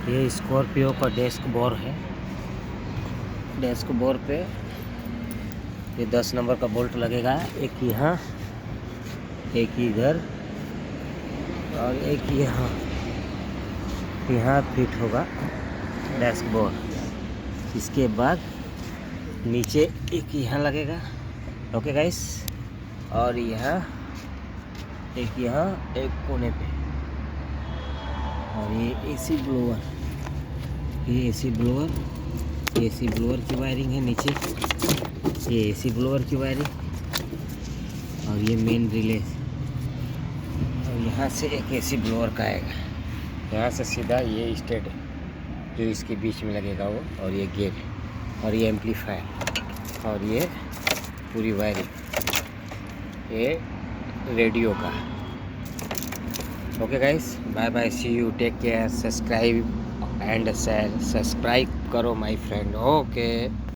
ये स्कॉर्पियो का desk bore है। डेस्क बोर पे ये 10 नंबर का बोल्ट लगेगा, एक यहाँ, एक इधर और एक यहाँ। यहाँ फिट होगा डेस्क बोर। इसके बाद नीचे एक यहाँ लगेगा, ओके गाइस, और यहाँ एक कोने पे। और ये एसी ब्लोअर, ये एसी ब्लोअर की वायरिंग है नीचे। ये एसी ब्लोअर की वायरिंग और ये मेन रिले। और यहाँ से एक एसी ब्लोअर का आएगा, यहाँ से सीधा ये स्टेट जो इसके बीच में लगेगा वो, और ये गेट और ये एम्पलीफायर और ये पूरी वायरिंग ये रेडियो का। Okay guys, bye bye, see you, take care, subscribe and share. Subscribe करो माय फ्रेंड, ओके।